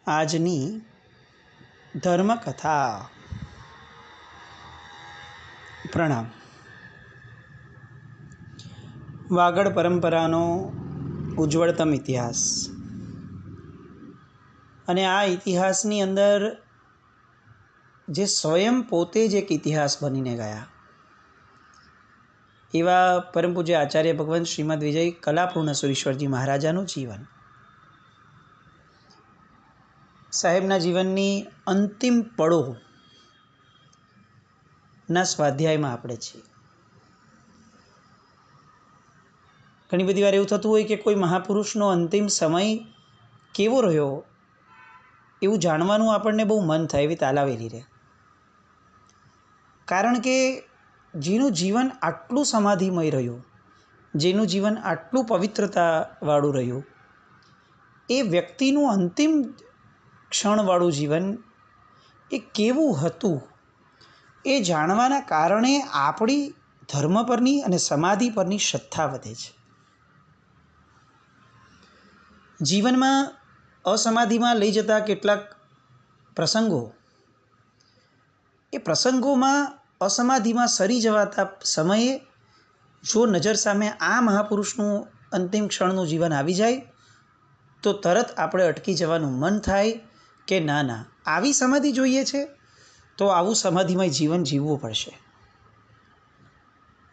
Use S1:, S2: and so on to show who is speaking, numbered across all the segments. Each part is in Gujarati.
S1: આજની ધર્મકથા. પ્રણામ. વાગડ પરંપરાનો ઉજ્જવળતમ ઇતિહાસ, અને આ ઇતિહાસની અંદર જે સ્વયં પોતે જ એક ઇતિહાસ બનીને ગયા એવા પરમ પૂજ્ય આચાર્ય ભગવાન શ્રીમદ વિજય કલાપૂર્ણ સુરેશ્વરજી મહારાજાનું જીવન, સાહેબના જીવનની અંતિમ પળો ના સ્વાધ્યાયમાં આપણે છીએ. ઘણી બધી વાર એવું થતું હોય કે કોઈ મહાપુરુષનો અંતિમ સમય કેવો રહ્યો એવું જાણવાનું આપણને બહુ મન થાય, એવી તાલાવેલી રહે. કારણ કે જેનું જીવન આટલું સમાધિમય રહ્યું, જેનું જીવન આટલું પવિત્રતાવાળું રહ્યું, એ વ્યક્તિનું અંતિમ ક્ષણવાળું જીવન એ કેવું હતું એ જાણવાના કારણે આપણી ધર્મ પરની અને સમાધિ પરની શ્રદ્ધા વધે છે. જીવનમાં અસમાધિમાં લઈ જતા કેટલાક પ્રસંગો, એ પ્રસંગોમાં અસમાધિમાં સરી જવાતા સમયે જો નજર સામે આ મહાપુરુષનું અંતિમ ક્ષણનું જીવન આવી જાય તો તરત આપણે અટકી જવાનું મન થાય કે ના ના, આવી સમાધિ જોઈએ છે તો આવું સમાધિમય જીવન જીવવું પડશે.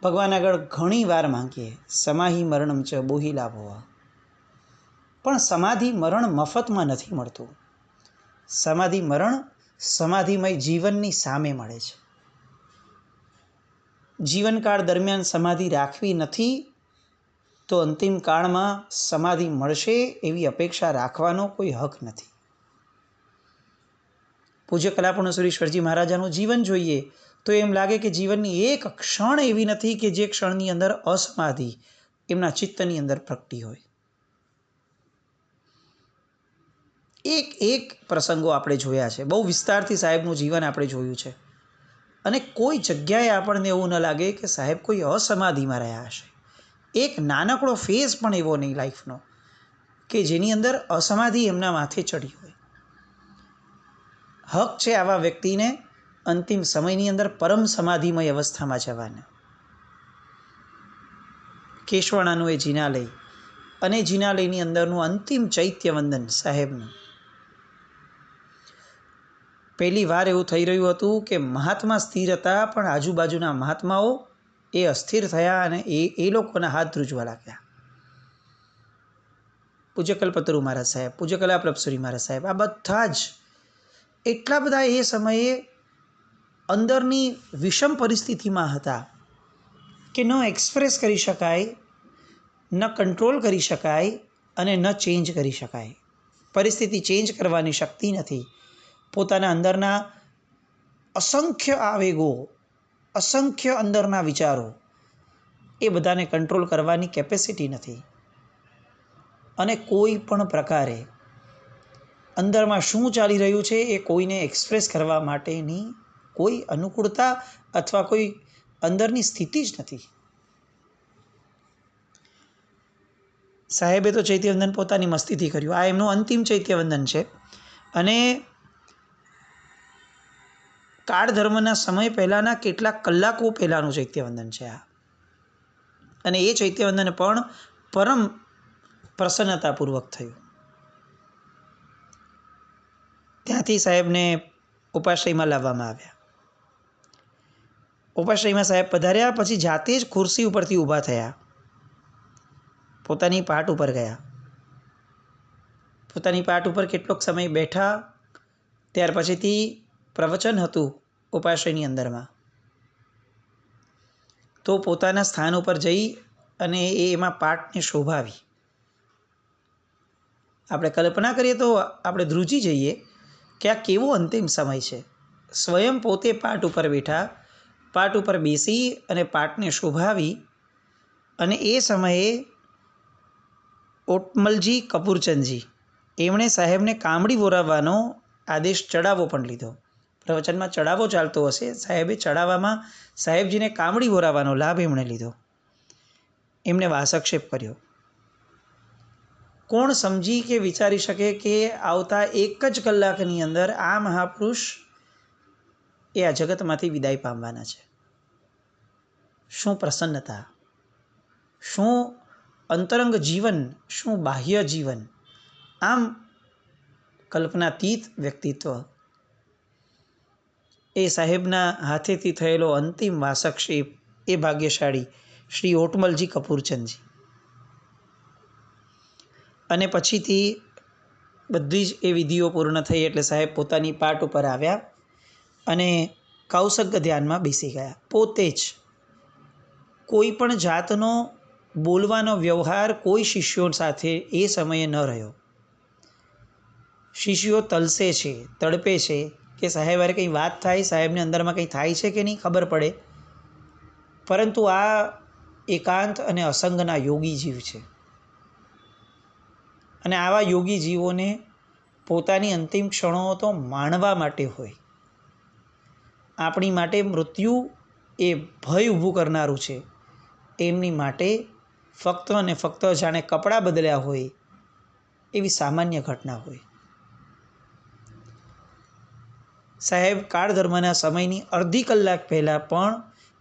S1: ભગવાન આગળ ઘણી વાર માંગીએ, સમાહિ મરણમ ચ બોહિલા ભવ, પણ સમાધિ મરણ મફતમાં નથી મળતું. સમાધિ મરણ સમાધિમય જીવનની સામે મળે છે. જીવનકાળ દરમિયાન સમાધિ રાખવી નથી તો અંતિમ કાળમાં સમાધિ મળશે એવી અપેક્ષા રાખવાનો કોઈ હક નથી. પૂજ્ય કલાપૂર્ણ સુરેશ્વરજી મહારાજાનું જીવન જોઈએ તો એમ લાગે કે જીવનની એક ક્ષણ એવી નથી કે જે ક્ષણની અંદર અસમાધિ એમના ચિત્તની અંદર પ્રગટી હોય. એક પ્રસંગો આપણે જોયા છે, બહુ વિસ્તારથી સાહેબનું જીવન આપણે જોયું છે, અને કોઈ જગ્યાએ આપણને એવું ન લાગે કે સાહેબ કોઈ અસમાધિમાં રહ્યા હશે. એક નાનકડો ફેઝ પણ એવો નહીં લાઈફનો કે જેની અંદર અસમાધિ એમના માથે ચડી હોય. હક છે આવા વ્યક્તિને અંતિમ સમયની અંદર પરમ સમાધિમય અવસ્થામાં જવાને. કેશવાણાનું એ જિનાલય, અને જિનાલયની અંદરનું અંતિમ ચૈત્યવંદન સાહેબનું. પહેલી વાર એવું થઈ રહ્યું હતું કે મહાત્મા સ્થિર હતા પણ આજુબાજુના મહાત્માઓ એ અસ્થિર થયા અને એ લોકોના હાથ ધ્રુજવા લાગ્યા. પૂજ્ય કલ્પતરુ મહારાજ સાહેબ, પૂજ્ય કલાપ્રભસુરી મહારાજ સાહેબ, આ બધા જ એટલા બધા એ સમયે અંદરની વિષમ પરિસ્થિતિમાં હતા કે ન એક્સપ્રેસ કરી શકાય, ન કંટ્રોલ કરી શકાય અને ન ચેન્જ કરી શકાય. પરિસ્થિતિ ચેન્જ કરવાની શક્તિ નથી. પોતાના અંદરના અસંખ્ય આવેગો, અસંખ્ય અંદરના વિચારો, એ બધાને કંટ્રોલ કરવાની કેપેસિટી નથી. અને કોઈ પણ પ્રકારે અંદરમાં શું ચાલી રહ્યું છે એ કોઈને એક્સપ્રેસ કરવા માટેની કોઈ અનુકૂળતા અથવા કોઈ અંદરની સ્થિતિ જ નથી. સાહેબે તો ચૈત્યવંદન પોતાની મસ્તીથી કર્યું. આ એમનું અંતિમ ચૈત્યવંદન છે, અને કાળ ધર્મના સમય પહેલાંના કેટલાક કલાકો પહેલાંનું ચૈત્યવંદન છે આ. અને એ ચૈત્યવંદન પણ પરમ પ્રસન્નતાપૂર્વક થયું. ત્યાંથી સાહેબને ઉપાશ્રયમાં લાવવામાં આવ્યા. ઉપાશ્રયમાં સાહેબ પધાર્યા પછી જાતે જ ખુરશી ઉપરથી ઊભા થયા, પોતાની પાટ ઉપર ગયા. પોતાની પાટ ઉપર કેટલોક સમય બેઠા. ત્યાર પછીથી પ્રવચન હતું ઉપાશ્રયની અંદરમાં, તો પોતાના સ્થાન ઉપર જઈ અને એમાં પાટને શોભાવી. આપણે કલ્પના કરીએ તો આપણે ધ્રુજી જઈએ કે આ કેવો અંતિમ સમય છે. સ્વયં પોતે પાટ ઉપર બેઠા, પાટ ઉપર બેસી અને પાટને શોભાવી, અને એ સમયે ઓટમલજી કપૂરચંદજી એમણે સાહેબને કામડી બોરાવવાનો આદેશ, ચડાવો પણ લીધો. પ્રવચનમાં ચડાવો ચાલતો હશે, સાહેબે ચડાવવામાં સાહેબજીને કામડી બોરાવવાનો લાભ એમણે લીધો. એમણે વાસક્ષેપ કર્યો. કોણ સમજી કે વિચારી શકે કે આવતા એક જ કલાકની અંદર આ મહાપુરુષ એ આ જગતમાંથી વિદાય પામવાના છે? શું પ્રસન્નતા, શું અંતરંગ જીવન, શું બાહ્ય જીવન! આમ કલ્પનાતીત વ્યક્તિત્વ. એ સાહેબના હાથેથી થયેલો અંતિમ વાસક એ ભાગ્યશાળી શ્રી ઓટમલજી કપૂરચંદજી. અને પછીથી બધી જ એ વિધિઓ પૂર્ણ થઈ એટલે સાહેબ પોતાની પાટ ઉપર આવ્યા અને કૌશગ્ય ધ્યાનમાં બેસી ગયા. પોતે જ કોઈ પણ જાતનો બોલવાનો વ્યવહાર કોઈ શિષ્યો સાથે એ સમયે ન રહ્યો. શિષ્યો તલસે છે, તડપે છે કે સાહેબ અરે કંઈ વાત થાય, સાહેબને અંદરમાં કંઈ થાય છે કે નહીં ખબર પડે. પરંતુ આ એકાંત અને અસંગના યોગી જીવ છે અને આવા યોગી જીવોને પોતાની અંતિમ ક્ષણો તો માણવા માટે હોય. આપણી માટે મૃત્યુ એ ભય ઊભું કરનારું છે. એમની માટે ફક્ત અને ફક્ત જાણે કપડાં બદલ્યા હોય એવી સામાન્ય ઘટના હોય. સાહેબ કાળધર્મના સમયની અડધી કલાક પહેલાં પણ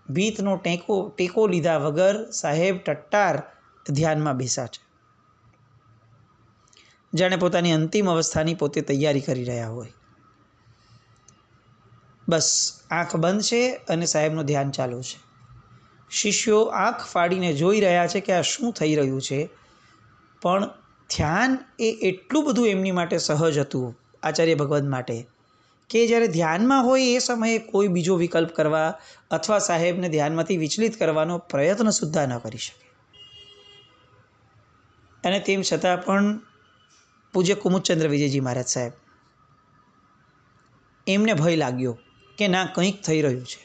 S1: ભીતનો ટેકો લીધા વગર સાહેબ ટટ્ટાર ધ્યાનમાં બેસા છે, જાણે પોતાની અંતિમ અવસ્થાની પોતે તૈયારી કરી રહ્યા હોય. બસ આંખ બંધ છે અને સાહેબનું ધ્યાન ચાલુ છે. શિષ્યો આંખ ફાડીને જોઈ રહ્યા છે કે આ શું થઈ રહ્યું છે. પણ ધ્યાન એ એટલું બધું એમની માટે સહજ હતું, આચાર્ય ભગવદ માટે, કે જ્યારે ધ્યાનમાં હોય એ સમયે કોઈ બીજો વિકલ્પ કરવા અથવા સાહેબને ધ્યાનમાંથી વિચલિત કરવાનો પ્રયત્ન સુદ્ધા ન કરી શકે. અને તેમ છતાં પણ પૂજ્ય કુમુદચંદ્ર વિજયજી મહારાજ સાહેબ, એમને ભય લાગ્યો કે ના કંઈક થઈ રહ્યું છે.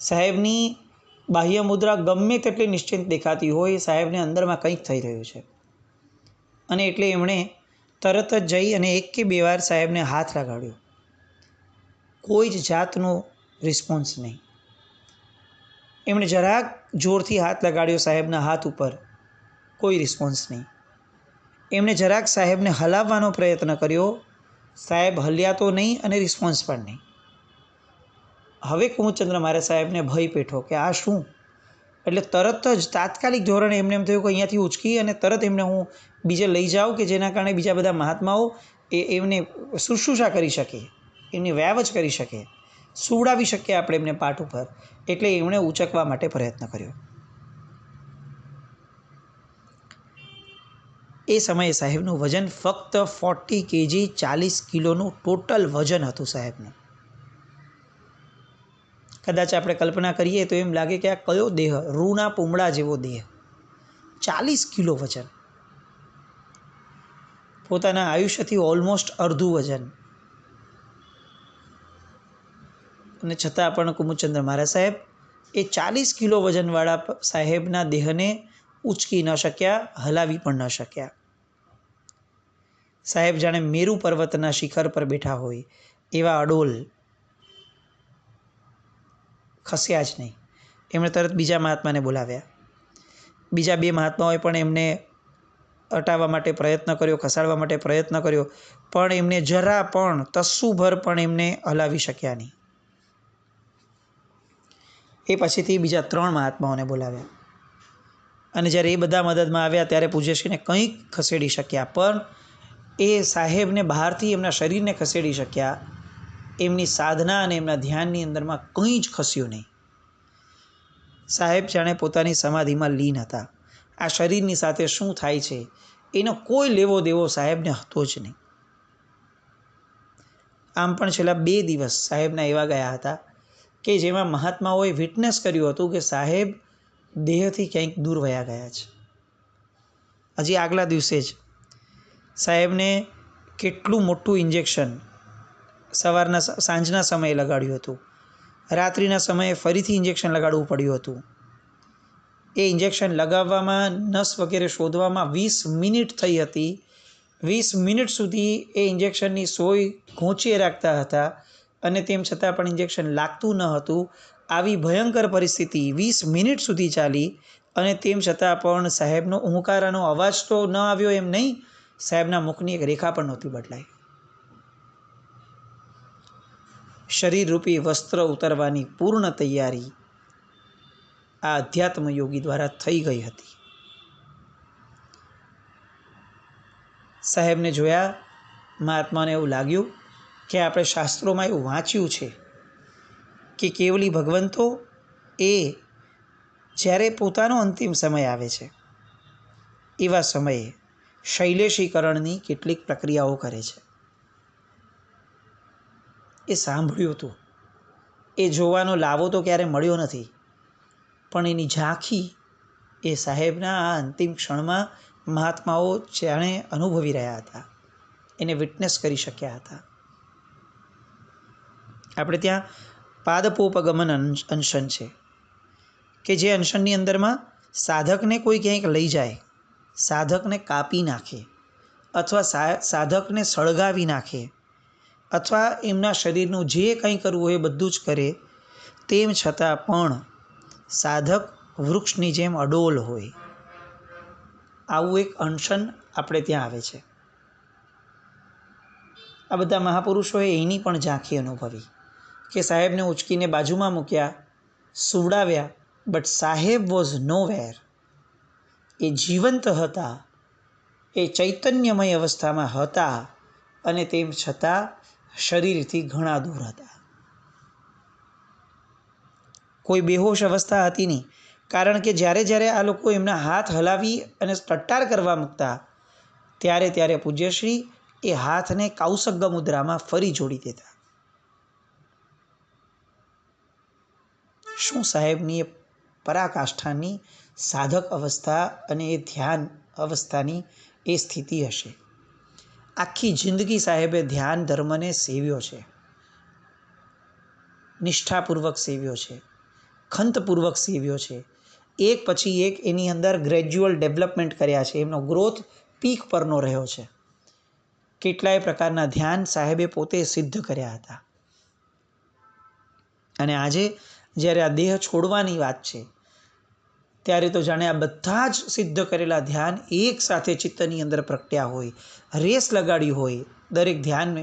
S1: સાહેબની બાહ્ય મુદ્રા ગમે તેટલી નિશ્ચિંત દેખાતી હોય, સાહેબને અંદરમાં કંઈક થઈ રહ્યું છે. અને એટલે એમણે તરત જ જઈ અને 1 કે 2 વાર સાહેબને હાથ લગાડ્યો. કોઈ જ જાતનો રિસ્પોન્સ નહીં. એમણે જરાક જોરથી હાથ લગાડ્યો સાહેબના હાથ ઉપર, કોઈ રિસ્પોન્સ નહીં. એમણે જરાક સાહેબને હલાવવાનો પ્રયત્ન કર્યો, સાહેબ હલ્યા તો નહીં અને રિસ્પોન્સ પણ નહીં. હવે કુમુદચંદ્ર મહારાજ સાહેબને ભય પેઠો કે આ શું. એટલે તરત જ તાત્કાલિક ધોરણે એમને એમ થયું કે અહીંયાથી ઉચકી અને તરત એમને હું બીજે લઈ જાઉં કે જેના કારણે બીજા બધા મહાત્માઓ એમને શુશ્રૂષા કરી શકે, એમની વ્યાવચ કરી શકે, સુવડાવી શકીએ આપણે એમને પાઠ ઉપર. એટલે એમણે ઉચકવા માટે પ્રયત્ન કર્યો. એ સમયે સાહેબનું વજન ફક્ત 40 kg 40 કિલોનું ટોટલ વજન હતું સાહેબનું. કદાચ આપણે કલ્પના કરીએ તો એમ લાગે કે આ કયો દેહ, રૂના પૂમડા જેવો દેહ, 40 કિલો વજન, પોતાના આયુષ્યથી ઓલમોસ્ટ અડધું વજન. અને છતાં પણ કુમુદચંદ્ર મહારાજ સાહેબ એ 40 કિલો વજનવાળા સાહેબના દેહને ઉચકી ન શક્યા, હલાવી પણ ન શક્યા. સાહેબ જાણે મેરુ પર્વતના શિખર પર બેઠા હોય એવા અડોલ, ખસ્યા જ નહીં. એમણે તરત બીજા મહાત્માને બોલાવ્યા. બીજા 2 મહાત્માઓએ પણ એમને હટાવવા માટે પ્રયત્ન કર્યો, ખસાડવા માટે પ્રયત્ન કર્યો, પણ એમને જરા પણ તસ્સુભર પણ એમને હલાવી શક્યા નહીં. એ પછીથી બીજા 3 મહાત્માઓને બોલાવ્યા અને જ્યારે એ બધા મદદમાં આવ્યા ત્યારે પૂજ્યશ્રીને કંઈક ખસેડી શક્યા, પણ એ સાહેબને બહારથી એમના શરીરને ખસેડી શક્યા. એમની સાધના અને એમના ધ્યાનની અંદરમાં કંઈ જ ખસ્યું નહીં. સાહેબ જાણે પોતાની સમાધિમાં લીન હતા. આ શરીરની સાથે શું થાય છે એનો કોઈ લેવો દેવો સાહેબને હતો જ નહીં. આમ પણ છેલ્લા 2 દિવસ સાહેબના એવા ગયા હતા કે જેમાં મહાત્માઓએ વિટનેસ કર્યું હતું કે સાહેબ દેહથી ક્યાંક દૂર વયા ગયા છે. હજી આગલા દિવસે જ સાહેબને કેટલું મોટું ઇન્જેક્શન સાંજના સમયે લગાડ્યું હતું, રાત્રિના સમયે ફરીથી ઇન્જેક્શન લગાડવું પડ્યું હતું. એ ઇન્જેક્શન લગાવવામાં, નસ વગેરે શોધવામાં 20 મિનિટ થઈ હતી. 20 મિનિટ સુધી એ ઇન્જેક્શનની સોય ઘોંચીએ રાખતા હતા અને તેમ છતાં પણ ઇન્જેક્શન લાગતું ન હતું. આવી ભયંકર પરિસ્થિતિ 20 મિનિટ સુધી ચાલી અને તેમ છતાં પણ સાહેબનો ઊંકારાનો અવાજ તો ન આવ્યો એમ નહીં, સાહેબના મુખની એક રેખા પણ નહોતી બદલાઈ. શરીરરૂપી વસ્ત્ર ઉતારવાની પૂર્ણ તૈયારી આ અધ્યાત્મ યોગી દ્વારા થઈ ગઈ હતી. સાહેબને જોયા મહાત્માને એવું લાગ્યું કે આપણે શાસ્ત્રોમાં એવું વાંચ્યું છે કે કેવલી ભગવંતો એ જ્યારે પોતાનો અંતિમ સમય આવે છે એવા સમયે શૈલેષીકરણની કેટલીક પ્રક્રિયાઓ કરે છે. એ સાંભળ્યું હતું, એ જોવાનો લાવો તો ક્યારે મળ્યો નથી, પણ એની ઝાંખી એ સાહેબના આ અંતિમ ક્ષણમાં મહાત્માઓ જાણે અનુભવી રહ્યા હતા, એને વિટનેસ કરી શક્યા હતા. આપણે ત્યાં પાદપોપગમન અનશન છે કે જે અનશનની અંદરમાં સાધકને કોઈ ક્યાંક લઈ જાય, સાધકને કાપી નાખે અથવા સાધકને સળગાવી નાખે અથવા એમના શરીરનું જે કંઈ કરવું હોય એ બધું જ કરે, તેમ છતાં પણ સાધક વૃક્ષની જેમ અડોલ હોય, આવું એક અનશન આપણે ત્યાં આવે છે. આ બધા મહાપુરુષોએ એની પણ ઝાંખી અનુભવી કે સાહેબને ઉચકીને બાજુમાં મૂક્યા, સુવડાવ્યા, બટ સાહેબ વોઝ નો વેર. એ જીવંત હતા, એ ચૈતન્યમય અવસ્થામાં હતા અને તેમ છતાં શરીરથી ઘણા દૂર હતા. કોઈ બેહોશ અવસ્થા હતી નહીં, કારણ કે જ્યારે જ્યારે આ લોકો એમના હાથ હલાવી અને ટટ્ટાર કરવા મૂકતા ત્યારે ત્યારે પૂજ્યશ્રી એ હાથને કૌસગ્ગ મુદ્રામાં ફરી જોડી દેતા. શું સાહેબની એ પરાકાષ્ઠાની સાધક અવસ્થા અને એ ધ્યાન અવસ્થાની એ સ્થિતિ હશે. આખી જિંદગી સાહેબે ધ્યાન ધર્મને સેવ્યો છે, નિષ્ઠાપૂર્વક સેવ્યો છે, ખંતપૂર્વક સેવ્યો છે. એક પછી એક એની અંદર ગ્રેજ્યુઅલ ડેવલપમેન્ટ કર્યા છે, એમનો ગ્રોથ પીક પરનો રહ્યો છે. કેટલાય પ્રકારના ધ્યાન સાહેબે પોતે સિદ્ધ કર્યા હતા. અને આજે જ્યારે આ દેહ છોડવાની વાત છે ત્યારે તો જાણે આ બધા જ સિદ્ધ કરેલા ધ્યાન એક સાથે ચિત્તની અંદર પ્રગટ્યા હોય, રેસ લગાડી હોય દરેક ધ્યાન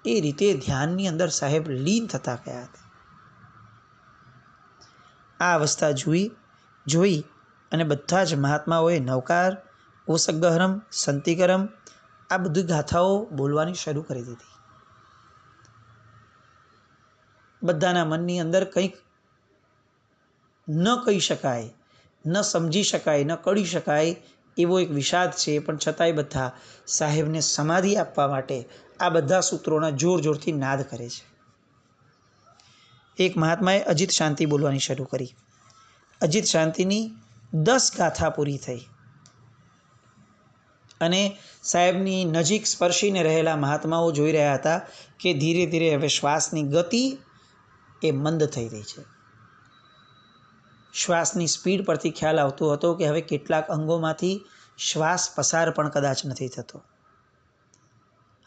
S1: એ રીતે ધ્યાનની અંદર સાહેબ લીન થતા ગયા હતા. આ અવસ્થા જોઈ અને બધા જ મહાત્માઓએ નવકાર, ઓસગ્ગહરમ, સંતિકરમ આ બધી ગાથાઓ બોલવાની શરૂ કરી દીધી. બધાના મનની અંદર કંઈક ન કહી શકાય, ન સમજી શકાય, ન કળી શકાય એવો એક વિષાદ છે, પણ છતાંય બધા સાહેબને સમાધિ આપવા માટે આ બધા સૂત્રોના જોર જોરથી નાદ કરે છે. એક મહાત્માએ અજિત શાંતિ બોલવાની શરૂ કરી. અજિત શાંતિની 10 ગાથા પૂરી થઈ અને સાહેબની નજીક સ્પર્શીને રહેલા મહાત્માઓ જોઈ રહ્યા હતા કે ધીરે ધીરે હવે શ્વાસની ગતિ એ મંદ થઈ રહી છે. શ્વાસની સ્પીડ પરથી ખ્યાલ આવતો હતો કે હવે કેટલાક અંગોમાંથી શ્વાસ પસાર પણ કદાચ નથી થતો.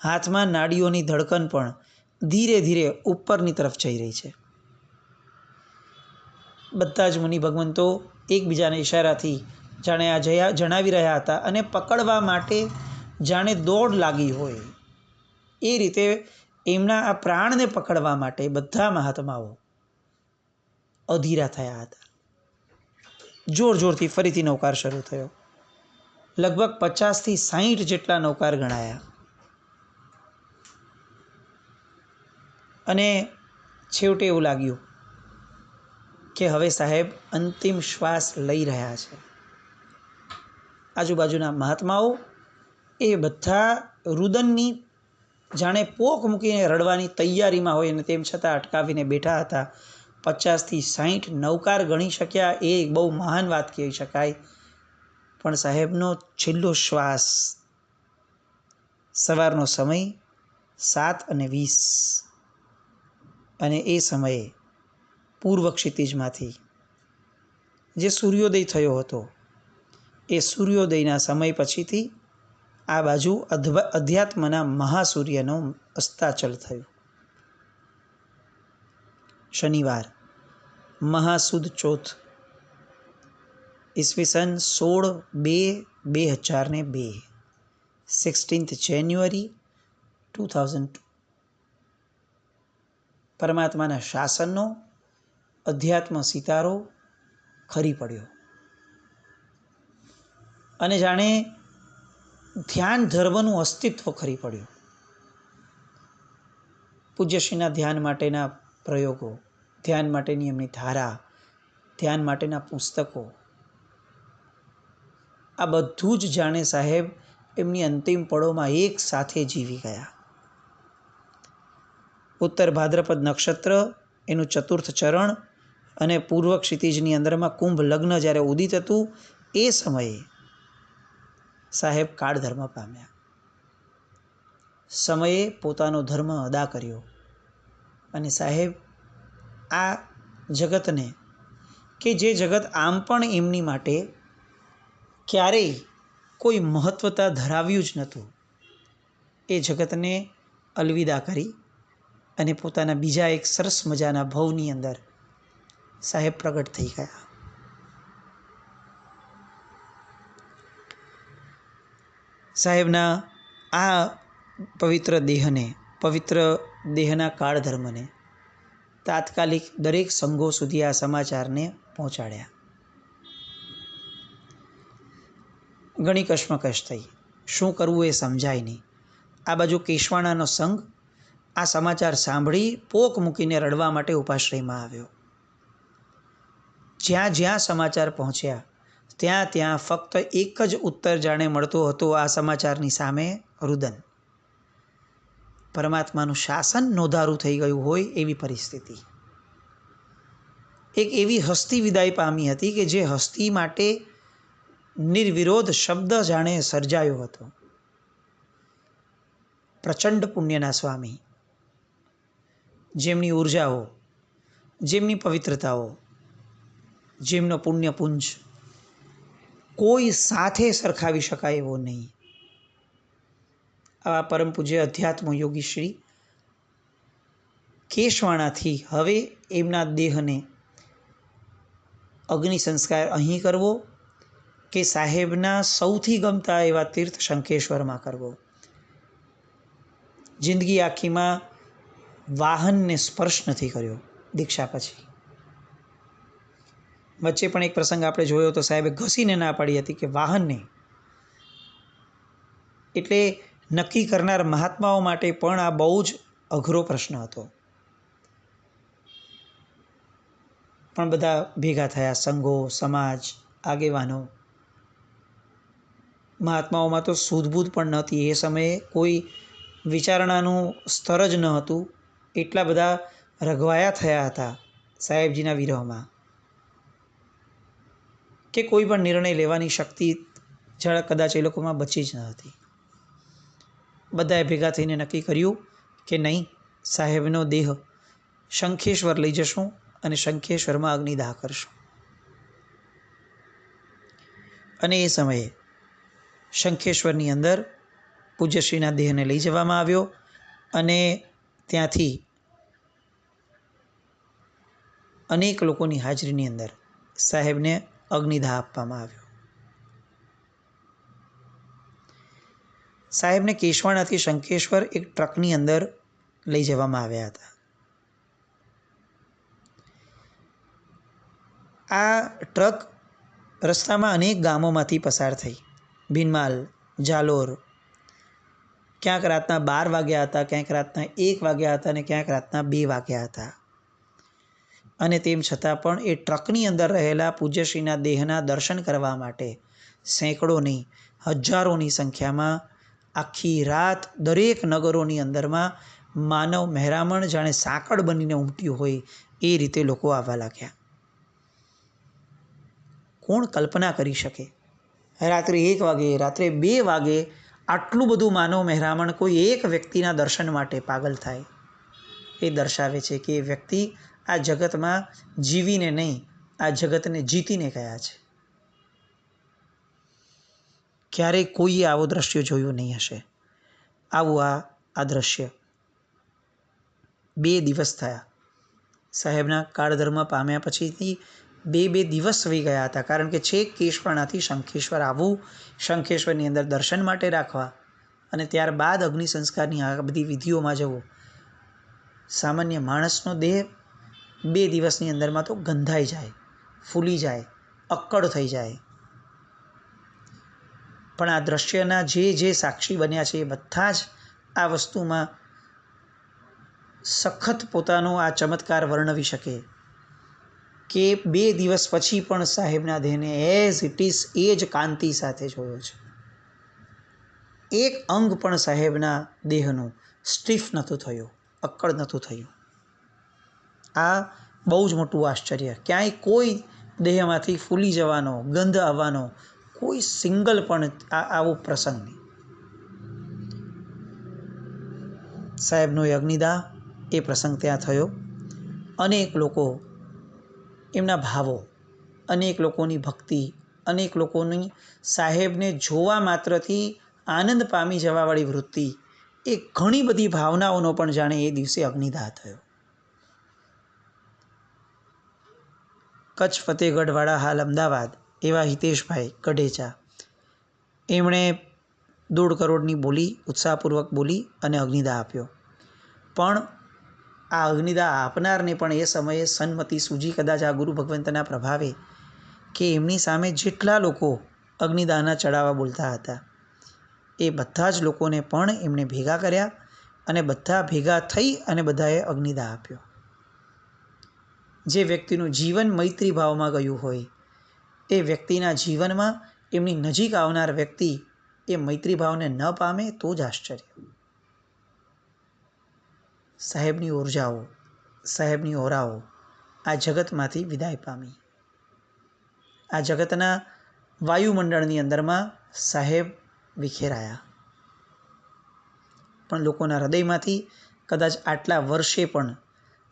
S1: હાથમાં નાડીઓની ધડકન પણ ધીરે ધીરે ઉપરની તરફ જઈ રહી છે. બધા જ મુનિ ભગવંતો એકબીજાના ઇશારાથી જાણે આ જણાવી રહ્યા હતા અને પકડવા માટે જાણે દોડ લાગી હોય એ રીતે એમના આ પ્રાણને પકડવા માટે બધા મહાત્માઓ અધીરા થયા હતા. જોર જોરથી ફરીથી નવકાર શરૂ થયો. લગભગ 50થી 60 જેટલા નવકાર ગણાયા અને છેવટે એવું લાગ્યું કે હવે સાહેબ અંતિમ શ્વાસ લઈ રહ્યા છે. આજુબાજુના મહાત્માઓ એ બધા રુદનની જાણે પોક મૂકીને રડવાની તૈયારીમાં હોય અને તેમ છતાં અટકાવીને બેઠા હતા. 50થી 60 નવકાર ગણી શક્યા એ બહુ મહાન વાત કહી શકાય, પણ સાહેબનો છેલ્લો શ્વાસ સવારનો સમય 7:20 અને એ સમયે પૂર્વ ક્ષિતિજમાંથી જે સૂર્યોદય થયો હતો એ સૂર્યોદયના સમય પછીથી આ બાજુ અધ્યાત્મના મહાસૂર્યનું અસ્તાચલ થયું. શનિવાર મહાસુદ ચોથ ઈસવીસન 16/2/2002, 16th January 2002. પરમાત્માના શાસનનો અધ્યાત્મ સિતારો ખરી પડ્યો અને જાણે ધ્યાન ધર્મનું અસ્તિત્વ ખરી પડ્યું. પૂજ્યશ્રીના ધ્યાન માટેના પ્રયોગો, ધ્યાન માટેની એમની ધારા, ધ્યાન માટેના પુસ્તકો, આ બધું જ જાણે સાહેબ એમની અંતિમ પળોમાં એક સાથે જીવી ગયા. ઉત્તર ભાદ્રપદ નક્ષત્ર એનું 4th ચરણ અને પૂર્વ ક્ષિતિજની અંદરમાં કુંભ લગ્ન જ્યારે ઉદિત હતું એ સમયે સાહેબ કાળ ધર્મ પામ્યા. સમયે પોતાનો ધર્મ અદા કર્યો અને સાહેબ આ જગતને, કે જે જગત આમ પણ એમની માટે ક્યારેય કોઈ મહત્વતા ધરાવ્યું જ નહોતું, એ જગતને અલવિદા કરી અને પોતાના બીજા એક સરસ મજાના ભવની અંદર સાહેબ પ્રગટ થઈ ગયા. સાહેબના આ પવિત્ર દેહને, પવિત્ર દેહના કાળ ધર્મને તાત્કાલિક દરેક સંઘો સુધી આ સમાચારને પહોંચાડ્યા. ઘણી કશ્મકશ થઈ, શું કરવું એ સમજાય નહીં. આ બાજુ કેશવાણાનો સંઘ આ સમાચાર સાંભળી પોક મૂકીને રડવા માટે ઉપાશ્રયમાં આવ્યો. જ્યાં જ્યાં સમાચાર પહોંચ્યા ત્યાં ત્યાં ફક્ત એક જ ઉત્તર જાણે મળતો હતો આ સમાચારની સામે, રુદન. પરમાત્માનું શાસન નોંધારું થઈ ગયું હોય એવી પરિસ્થિતિ. એક એવી હસ્તી વિદાય પામી હતી કે જે હસ્તી માટે નિર્વિરોધ શબ્દ જાણે સર્જાયો હતો. પ્રચંડ પુણ્યના સ્વામી, જેમની ઉર્જાઓ, જેમની પવિત્રતાઓ, જેમનો પુણ્યપુંજ કોઈ સાથે સરખાવી શકાય એવો નહીં. આવા પરમ પૂજ્ય અધ્યાત્મ યોગી શ્રી કેશવાણાથી હવે એમના દેહને અગ્નિ સંસ્કાર અહીં કરવો કે સાહેબના સૌથી ગમતા એવા તીર્થ શંખેશ્વરમાં કરવો. જિંદગી આખીમાં વાહનને સ્પર્શ નથી કર્યો દીક્ષા પછી. વચ્ચે પણ એક પ્રસંગ આપણે જોયો તો સાહેબે ઘસીને ના પાડી હતી કે વાહન નહીં. એટલે નક્કી કરનાર મહાત્માઓ માટે પણ આ બહુ જ અઘરો પ્રશ્ન હતો. પણ બધા ભેગા થયા, સંઘો, સમાજ, આગેવાનો. મહાત્માઓમાં તો સૂઝબૂઝ પણ નહોતી. એ સમયે કોઈ વિચારણાનું સ્તર જ ન હતું. એટલા બધા રઘવાયા થયા હતા સાહેબજીના વિરહમાં કે કોઈ પણ નિર્ણય લેવાની શક્તિ કદાચ એ લોકોમાં બચી જ ન હતી. બધાએ ભેગા થઈને નક્કી કર્યું કે નહીં, સાહેબનો દેહ શંખેશ્વર લઈ જશું અને શંખેશ્વરમાં અગ્નિદાહ કરશું. અને એ સમયે શંખેશ્વરની અંદર પૂજ્યશ્રીના દેહને લઈ જવામાં આવ્યો અને ત્યાંથી અનેક લોકોની હાજરીની અંદર સાહેબને અગ્નિદાહ આપવામાં આવ્યો. સાહેબને કેશવાણાથી શંખેશ્વર એક ટ્રકની અંદર લઈ જવામાં આવ્યા હતા. આ ટ્રક રસ્તામાં અનેક ગામોમાંથી પસાર થઈ. ભીનમાલ, જાલોર, ક્યાંક રાતના 12 વાગ્યા હતા, ક્યાંક રાતના 1 વાગ્યા હતા અને ક્યાંક રાતના 2 વાગ્યા હતા. અને તેમ છતાં પણ એ ટ્રકની અંદર રહેલા પૂજ્યશ્રીના દેહના દર્શન કરવા માટે સેંકડોની, હજારોની સંખ્યામાં આખી રાત દરેક નગરોની અંદરમાં માનવ મહેરામણ જાણે સાંકળ બનીને ઉમટ્યું હોય એ રીતે લોકો આવવા લાગ્યા. કોણ કલ્પના કરી શકે રાત્રે 1 વાગે, રાત્રે 2 વાગે આટલું બધું માનવ મહેરામણ કોઈ એક વ્યક્તિના દર્શન માટે પાગલ થાય? એ દર્શાવે છે કે એ વ્યક્તિ આ જગતમાં જીવીને નહીં, આ જગતને જીતીને ગયા છે. ક્યારેય કોઈએ આવો દ્રશ્ય જોયું નહીં હશે. આવું આ દ્રશ્ય 2 દિવસ થયા સાહેબના કાળધર્મ પામ્યા પછીથી બે દિવસ વહી ગયા હતા, કારણ કે છેક કેશવાણાથી શંખેશ્વર આવવું, શંખેશ્વરની અંદર દર્શન માટે રાખવા અને ત્યારબાદ અગ્નિ સંસ્કારની આ બધી વિધિઓમાં જવું. સામાન્ય માણસનો દેહ 2 દિવસની અંદરમાં તો ગંધાઈ જાય, ફૂલી જાય, અક્કડ થઈ જાય. પણ આ દ્રશ્યના જે સાક્ષી બન્યા છે એ બધા જ આ વસ્તુમાં સખત પોતાનો આ ચમત્કાર વર્ણવી શકે કે 2 દિવસ પછી પણ સાહેબના દેહને એઝ ઇટ ઇઝ એ જ કાંતિ સાથે જોયો છે. એક અંગ પણ સાહેબના દેહનું સ્ટીફ નહોતું થયું, અક્કડ નહોતું થયું. આ બહુ જ મોટું આશ્ચર્ય. ક્યાંય કોઈ દેહમાંથી ફૂલી જવાનો, ગંધ આવવાનો કોઈ સિંગલ પણ આવો પ્રસંગ નહીં. સાહેબનો એ અગ્નિદાહ, એ પ્રસંગ ત્યાં થયો. અનેક લોકો, એમના ભાવો, અનેક લોકોની ભક્તિ, અનેક લોકોની સાહેબને જોવા માત્રથી આનંદ પામી જવાવાળી વૃત્તિ, એ ઘણી બધી ભાવનાઓનો પણ જાણે એ દિવસે અગ્નિદાહ થયો. કચ્છ ફતેહગઢવાળા હાલ અમદાવાદ એવા હિતેશભાઈ ગઢેચા, એમણે 1.5 કરોડની બોલી, ઉત્સાહપૂર્વક બોલી અને અગ્નિદાહ આપ્યો. પણ આ અગ્નિદાહ આપનારને પણ એ સમયે સન્મતિ સૂજી, કદાચ આ ગુરુ ભગવંતના પ્રભાવે, કે એમની સામે જેટલા લોકો અગ્નિદાહના ચડાવા બોલતા હતા એ બધા જ લોકોને પણ એમણે ભેગા કર્યા અને બધા ભેગા થઈ અને બધાએ અગ્નિદાહ આપ્યો. જે વ્યક્તિનું જીવન મૈત્રી ભાવમાં ગયું હોય એ વ્યક્તિના જીવનમાં એમની નજીક આવનાર વ્યક્તિ એ મૈત્રી ભાવને ન પામે તો જ આશ્ચર્ય. સાહેબની ઉર્જાઓ, સાહેબની ઓરાઓ આ જગતમાંથી વિદાય પામી. આ જગતના વાયુમંડળની અંદરમાં સાહેબ વિખેરાયા. પણ લોકોના હૃદયમાંથી કદાચ આટલા વર્ષે પણ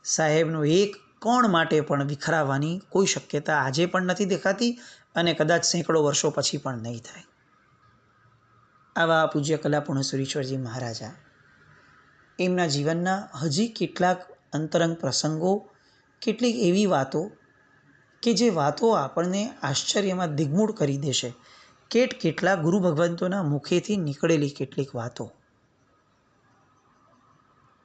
S1: સાહેબનો એક કણ માટે પણ વિખરાવાની કોઈ શક્યતા આજે પણ નથી દેખાતી અને કદાચ સેંકડો વર્ષો પછી પણ નહીં થાય. આવા પૂજ્ય કલાપૂર્ણ ઈશ્વરજી મહારાજા, એમના જીવનના હજી કેટલાક અંતરંગ પ્રસંગો, કેટલીક એવી વાતો કે જે વાતો આપણને આશ્ચર્યમાં દિગ્મૂઢ કરી દેશે. કેટલા ગુરુ ભગવંતોના મુખેથી નીકળેલી કેટલીક વાતો.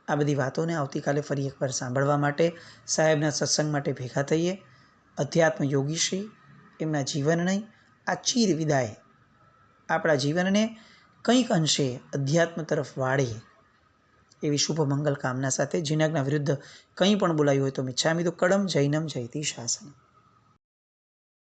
S1: આ બધી વાતોને આવતીકાલે ફરી એકવાર સાંભળવા માટે સાહેબના સત્સંગ માટે ભેગા થઈએ. અધ્યાત્મ યોગીશ્રી એમના જીવનની આ ચીર વિદાય આપણા જીવનને કંઈક અંશે અધ્યાત્મ તરફ વાળે એવી શુભ મંગલ કામના સાથે. જીનાગના વિરુદ્ધ કંઈ પણ બોલાયું હોય તો મિચ્છામિ દુક્કડમ. જૈનમ જયતિ શાસનમ.